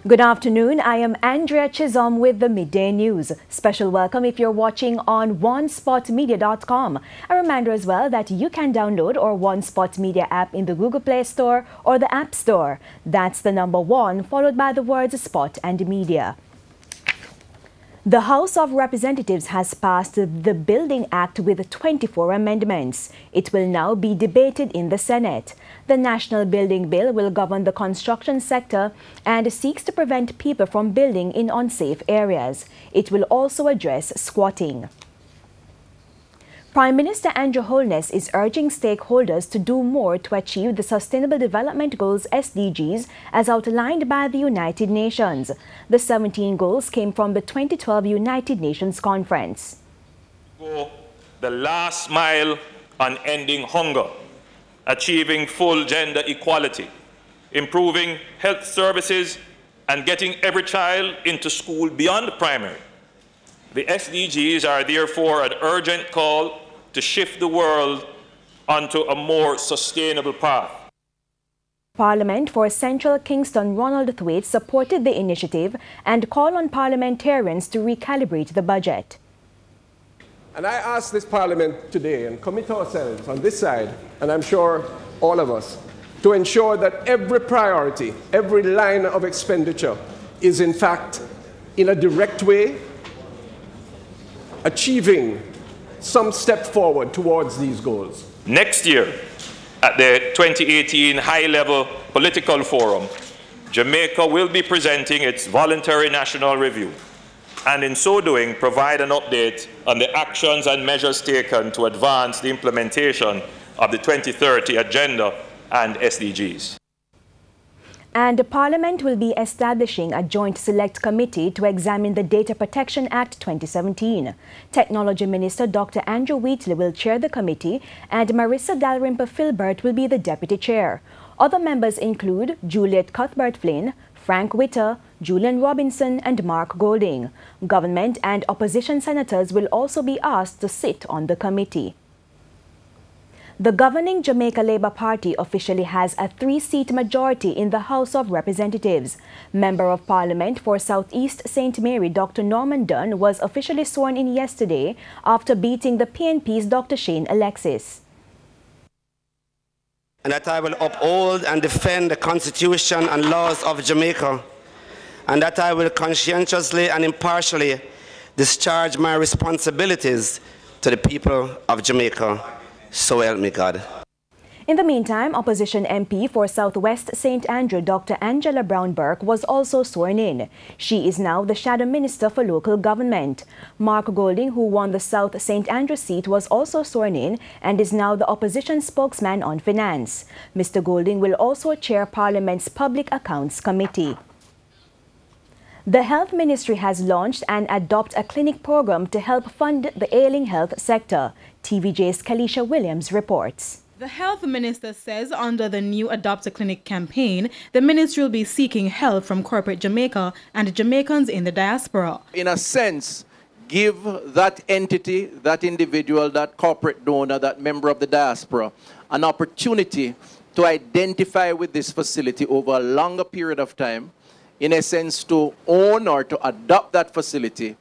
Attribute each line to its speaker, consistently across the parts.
Speaker 1: Good afternoon. I am Andrea Chisholm with the Midday News. Special welcome if you're watching on onespotmedia.com. A reminder as well that you can download our One Spot Media app in the Google Play Store or the App Store. That's the number 1 followed by the words Spot and Media. The House of Representatives has passed the Building Act with 24 amendments. It will now be debated in the Senate. The National Building Bill will govern the construction sector and seeks to prevent people from building in unsafe areas. It will also address squatting. Prime Minister Andrew Holness is urging stakeholders to do more to achieve the Sustainable Development Goals (SDGs) as outlined by the United Nations. The 17 goals came from the 2012 United Nations Conference.
Speaker 2: Go the last mile on ending hunger, achieving full gender equality, improving health services, and getting every child into school beyond primary. The SDGs are therefore an urgent call to shift the world onto a more sustainable path.
Speaker 1: Parliament for Central Kingston Ronald Thwaite supported the initiative and called on parliamentarians to recalibrate the budget.
Speaker 3: And I ask this Parliament today and commit ourselves on this side, and I'm sure all of us, to ensure that every priority, every line of expenditure is in fact, in a direct way, achieving some step forward towards these goals.
Speaker 2: Next year, at the 2018 High-Level Political Forum, Jamaica will be presenting its voluntary national review, and in so doing, provide an update on the actions and measures taken to advance the implementation of the 2030 Agenda and SDGs.
Speaker 1: And the Parliament will be establishing a joint select committee to examine the Data Protection Act 2017. Technology Minister Dr. Andrew Wheatley will chair the committee and Marissa Dalrymple-Filbert will be the deputy chair. Other members include Juliet Cuthbert-Flynn, Frank Witter, Julian Robinson and Mark Golding. Government and opposition senators will also be asked to sit on the committee. The governing Jamaica Labour Party officially has a 3-seat majority in the House of Representatives. Member of Parliament for South East St. Mary, Dr. Norman Dunn, was officially sworn in yesterday after beating the PNP's Dr. Shane Alexis.
Speaker 4: And that I will uphold and defend the Constitution and laws of Jamaica, and that I will conscientiously and impartially discharge my responsibilities to the people of Jamaica. So help me God.
Speaker 1: In the meantime, opposition MP for Southwest St. Andrew, Dr. Angela Brown-Burke, was also sworn in. She is now the Shadow Minister for Local Government. Mark Golding, who won the South St. Andrew seat, was also sworn in and is now the opposition spokesman on finance. Mr. Golding will also chair Parliament's Public Accounts Committee. The Health Ministry has launched an Adopt a Clinic program to help fund the ailing health sector. TVJ's Kalisha Williams reports.
Speaker 5: The Health Minister says under the new Adopt a Clinic campaign, the ministry will be seeking help from corporate Jamaica and Jamaicans in the diaspora.
Speaker 6: In a sense, give that entity, that individual, that corporate donor, that member of the diaspora, an opportunity to identify with this facility over a longer period of time, in a sense to own or to adopt that facility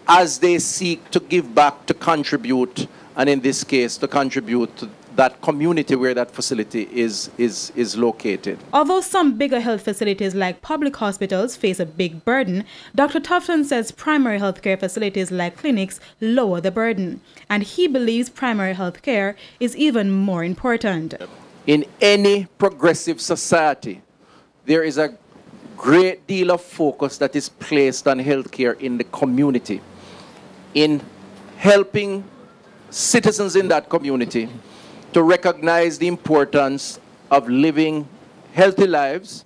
Speaker 6: as they seek to give back, to contribute, and in this case, to contribute to that community where that facility is located.
Speaker 5: Although some bigger health facilities like public hospitals face a big burden, Dr. Tufton says primary health care facilities like clinics lower the burden, and he believes primary health care is even more important.
Speaker 6: In any progressive society, there is a great deal of focus that is placed on healthcare in the community, in helping citizens in that community to recognize the importance of living healthy lives,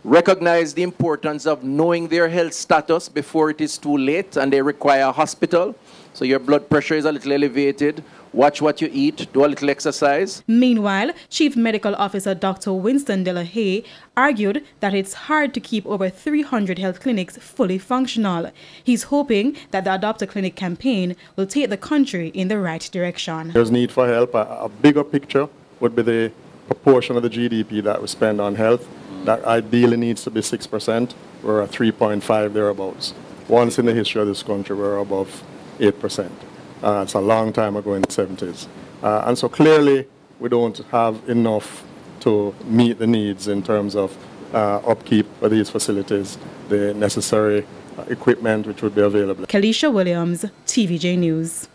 Speaker 6: recognize the importance of knowing their health status before it is too late and they require a hospital. So your blood pressure is a little elevated. Watch what you eat, do a little exercise.
Speaker 5: Meanwhile, Chief Medical Officer Dr. Winston Delahaye argued that it's hard to keep over 300 health clinics fully functional. He's hoping that the Adopt a Clinic campaign will take the country in the right direction.
Speaker 7: There's need for help. A bigger picture would be the proportion of the GDP that we spend on health. that ideally needs to be 6%. We're at 3.5 thereabouts. Once in the history of this country, we're above 8%. It's a long time ago in the 70s. And so clearly, we don't have enough to meet the needs in terms of upkeep for these facilities, the necessary equipment which would be available.
Speaker 5: Kalisha Williams, TVJ News.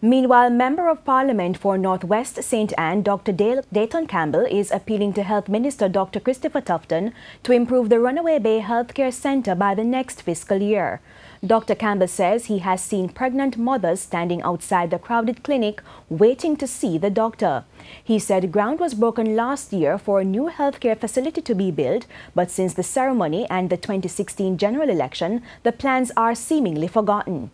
Speaker 1: Meanwhile, Member of Parliament for North West St. Anne, Dr. Dale Campbell, is appealing to Health Minister Dr. Christopher Tufton to improve the Runaway Bay Healthcare Centre by the next fiscal year. Dr. Campbell says he has seen pregnant mothers standing outside the crowded clinic waiting to see the doctor. He said ground was broken last year for a new healthcare facility to be built, but since the ceremony and the 2016 general election, the plans are seemingly forgotten.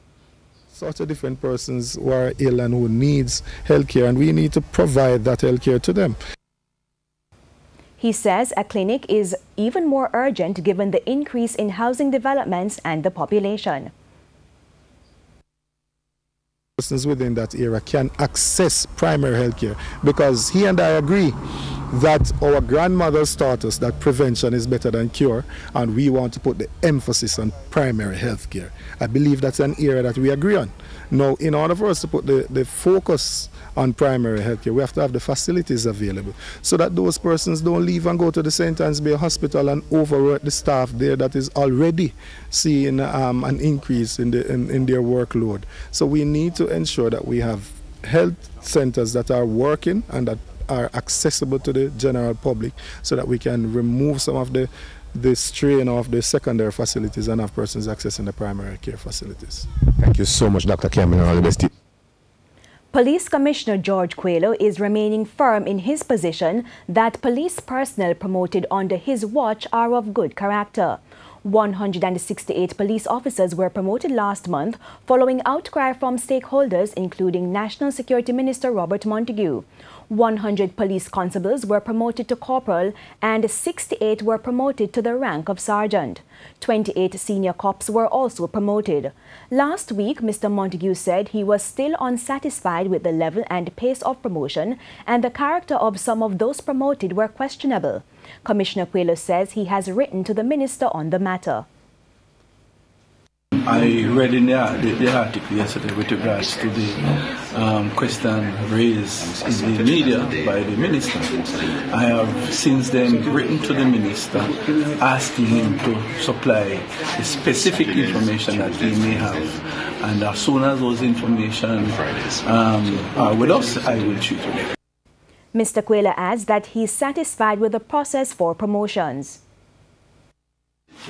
Speaker 8: Sort of different persons who are ill and who needs healthcare, and we need to provide that healthcare to them.
Speaker 1: He says a clinic is even more urgent given the increase in housing developments and the population.
Speaker 8: Persons within that area can access primary healthcare, because he and I agree that our grandmothers taught us that prevention is better than cure, and we want to put the emphasis on primary healthcare. I believe that's an area that we agree on. Now, in order for us to put the focus on primary healthcare, we have to have the facilities available so that those persons don't leave and go to the St. Anne's Bay Hospital and overwork the staff there that is already seeing an increase in their workload. So we need to ensure that we have health centers that are working and that are accessible to the general public, so that we can remove some of the strain of the secondary facilities and have persons accessing the primary care facilities.
Speaker 9: Thank you so much, Dr. Campbell, and all the best.
Speaker 1: Police Commissioner George Coelho is remaining firm in his position that police personnel promoted under his watch are of good character. 168 police officers were promoted last month following outcry from stakeholders, including National Security Minister Robert Montague. 100 police constables were promoted to corporal and 68 were promoted to the rank of sergeant. 28 senior cops were also promoted. Last week, Mr. Montague said he was still unsatisfied with the level and pace of promotion, and the character of some of those promoted were questionable. Commissioner Coelho says he has written to the minister on the matter.
Speaker 10: I read in the article yesterday with regards to the question raised in the media by the minister. I have since then written to the minister asking him to supply the specific information that he may have. And as soon as those information are with us, I will treat it.
Speaker 1: Mr. Coelho adds that he is satisfied with the process for promotions.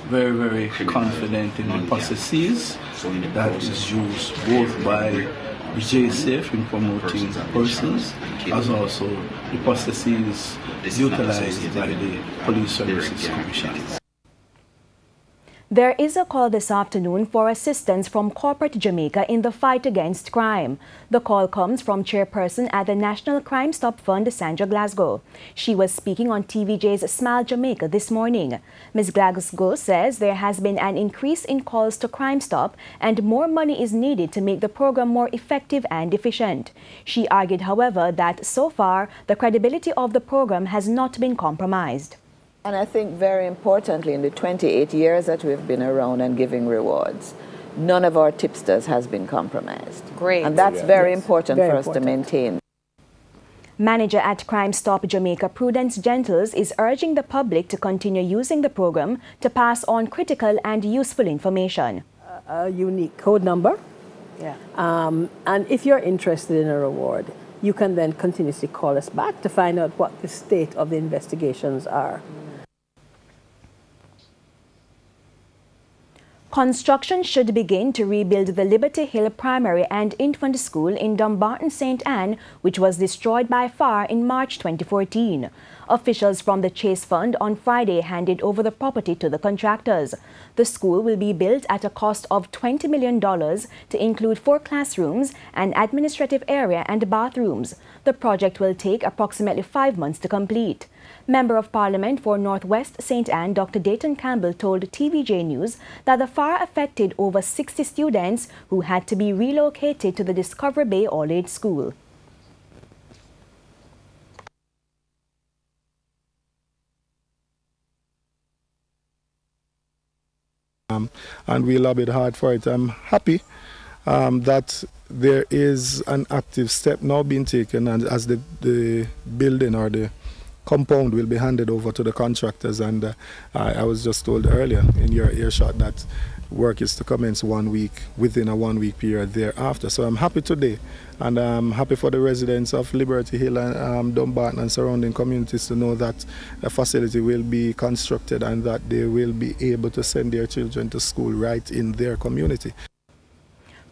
Speaker 10: Very, very confident in the processes that is used both by the JSF in promoting persons, as also the processes utilized by the Police Services Commission.
Speaker 1: There is a call this afternoon for assistance from corporate Jamaica in the fight against crime. The call comes from chairperson at the National Crime Stop Fund, Sandra Glasgow. She was speaking on TVJ's Smile Jamaica this morning. Ms. Glasgow says there has been an increase in calls to Crime Stop and more money is needed to make the program more effective and efficient. She argued, however, that so far the credibility of the program has not been compromised.
Speaker 11: And I think very importantly, in the 28 years that we've been around and giving rewards, none of our tipsters has been compromised.
Speaker 12: Great.
Speaker 11: And that's very important for us to maintain.
Speaker 1: Manager at Crime Stop Jamaica, Prudence Gentles, is urging the public to continue using the program to pass on critical and useful information.
Speaker 13: A unique code number.
Speaker 12: Yeah.
Speaker 13: And if you're interested in a reward, you can then continuously call us back to find out what the state of the investigations are.
Speaker 1: Construction should begin to rebuild the Liberty Hill Primary and Infant School in Dumbarton St. Anne, which was destroyed by fire in March 2014. Officials from the Chase Fund on Friday handed over the property to the contractors. The school will be built at a cost of $20 million to include 4 classrooms, an administrative area and bathrooms. The project will take approximately 5 months to complete. Member of Parliament for North West St. Anne, Dr. Dale Campbell, told TVJ News that the fire affected over 60 students who had to be relocated to the Discovery Bay All-Age School.
Speaker 8: and we lobbied hard for it. I'm happy that there is an active step now being taken, and as the building or the compound will be handed over to the contractors, and I was just told earlier in your earshot that work is to commence 1 week, within a 1 week period thereafter. So I'm happy today, and I'm happy for the residents of Liberty Hill and Dumbarton and surrounding communities to know that a facility will be constructed and that they will be able to send their children to school right in their community.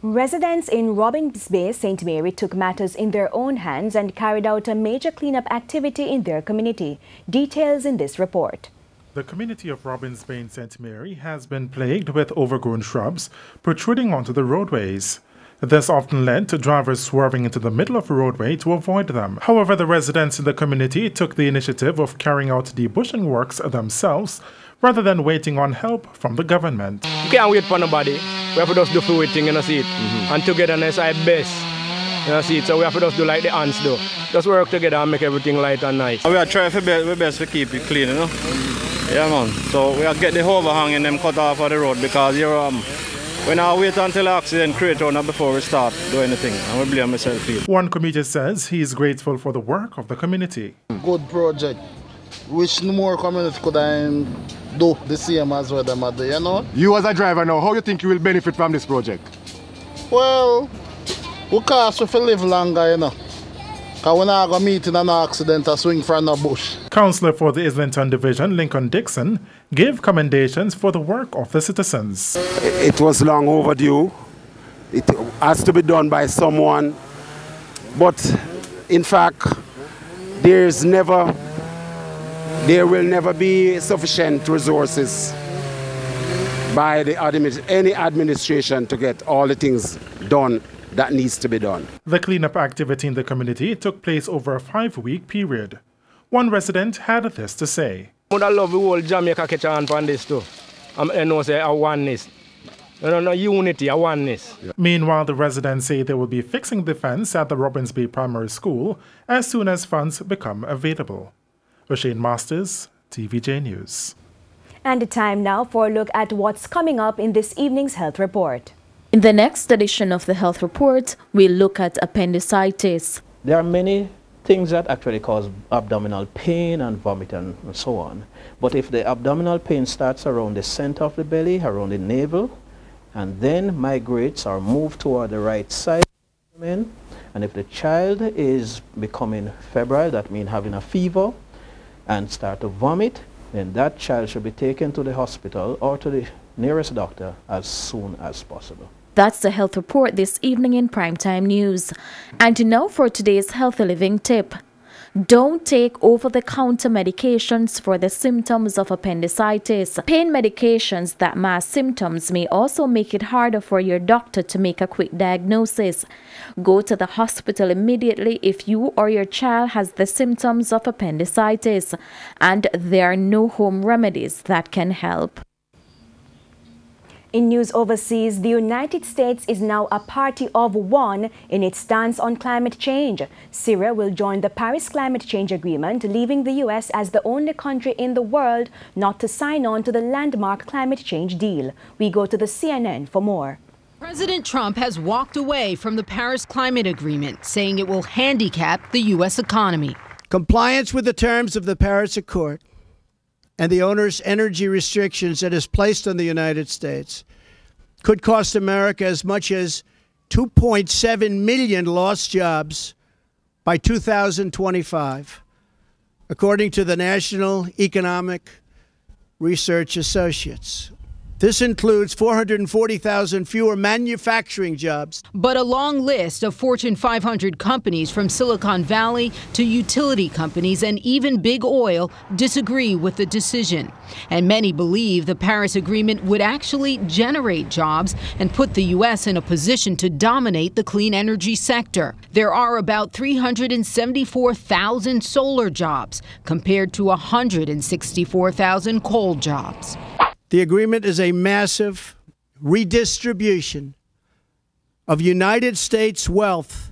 Speaker 1: Residents in Robins Bay, St. Mary took matters in their own hands and carried out a major cleanup activity in their community. Details in this report.
Speaker 12: The community of Robins Bay in St. Mary has been plagued with overgrown shrubs protruding onto the roadways. This often led to drivers swerving into the middle of the roadway to avoid them. However, the residents in the community took the initiative of carrying out debushing works themselves rather than waiting on help from the government.
Speaker 14: We can't wait for nobody. We have to just do the right thing, see it. And togetherness is best, see it. So we have to just do like the ants do. Just work together and make everything light and nice.
Speaker 15: We are trying our best to keep it clean, Yeah, man. So we are get the overhang and them cut off of the road because we now wait until the accident creates before we start doing anything. And we blame myself here.
Speaker 12: One commuter says he is grateful for the work of the community.
Speaker 16: Good project. Wish more communities could do the same as what them are doing,
Speaker 17: You as a driver now, how you think you will benefit from this project?
Speaker 16: Well, we cost to live longer, Because we're not going to meet in an accident or swing from a bush.
Speaker 12: Councillor for the Islington Division, Lincoln Dixon, gave commendations for the work of the citizens.
Speaker 18: It was long overdue. It has to be done by someone. But in fact, there will never be sufficient resources by any administration to get all the things done that needs to be done.
Speaker 12: The cleanup activity in the community took place over a 5-week period. One resident had this to say.
Speaker 14: I love the whole Jamaica catch on for this too. I know say a oneness. No unity, a oneness.
Speaker 12: Yeah. Meanwhile, the residents say they will be fixing the fence at the Robins Bay Primary School as soon as funds become available. O'Shane Masters, TVJ News.
Speaker 1: And time now for a look at what's coming up in this evening's health report.
Speaker 19: In the next edition of the health report, we'll look at appendicitis.
Speaker 20: There are many things that actually cause abdominal pain and vomit and so on. But if the abdominal pain starts around the center of the belly, around the navel, and then migrates or moves toward the right side, and if the child is becoming febrile, that means having a fever, and start to vomit, then that child should be taken to the hospital or to the nearest doctor as soon as possible.
Speaker 19: That's the health report this evening in Primetime News. And now for today's healthy living tip. Don't take over-the-counter medications for the symptoms of appendicitis. Pain medications that mask symptoms may also make it harder for your doctor to make a quick diagnosis. Go to the hospital immediately if you or your child has the symptoms of appendicitis, and there are no home remedies that can help.
Speaker 1: In news overseas, the United States is now a party of one in its stance on climate change. Syria will join the Paris Climate Change Agreement, leaving the U.S. as the only country in the world not to sign on to the landmark climate change deal. We go to the CNN for more.
Speaker 21: President Trump has walked away from the Paris Climate Agreement, saying it will handicap the U.S. economy.
Speaker 22: Compliance with the terms of the Paris Accord and the onerous energy restrictions that is placed on the United States could cost America as much as 2.7 million lost jobs by 2025, according to the National Economic Research Associates. This includes 440,000 fewer manufacturing jobs.
Speaker 21: But a long list of Fortune 500 companies from Silicon Valley to utility companies and even big oil disagree with the decision. And many believe the Paris Agreement would actually generate jobs and put the U.S. in a position to dominate the clean energy sector. There are about 374,000 solar jobs compared to 164,000 coal jobs.
Speaker 22: The agreement is a massive redistribution of United States wealth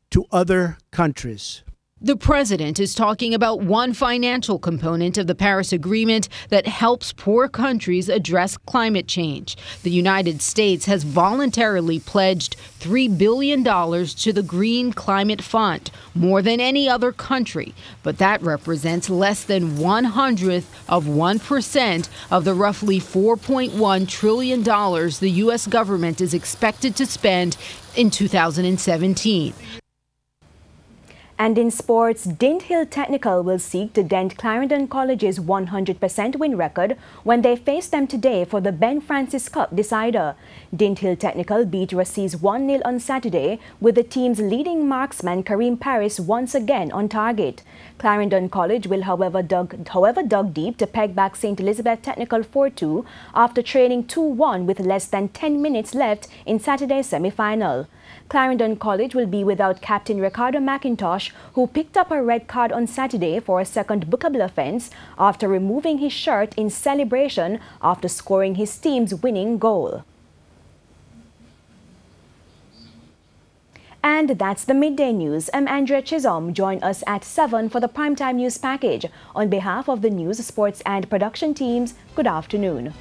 Speaker 22: to other countries.
Speaker 21: The president is talking about one financial component of the Paris Agreement that helps poor countries address climate change. The United States has voluntarily pledged $3 billion to the Green Climate Fund, more than any other country. But that represents less than 1/100th of 1% of the roughly $4.1 trillion the U.S. government is expected to spend in 2017.
Speaker 1: And in sports, Dint Hill Technical will seek to dent Clarendon College's 100% win record when they face them today for the Ben Francis Cup decider. Dint Hill Technical beat Racees 1-0 on Saturday, with the team's leading marksman Kareem Paris once again on target. Clarendon College will however dug deep to peg back St. Elizabeth Technical 4-2 after trailing 2-1 with less than 10 minutes left in Saturday's semi-final. Clarendon College will be without captain Ricardo McIntosh, who picked up a red card on Saturday for a second bookable offence after removing his shirt in celebration after scoring his team's winning goal. And that's the Midday News. I'm Andrea Chisholm. Join us at 7 for the Primetime News package. On behalf of the news, sports and production teams, good afternoon.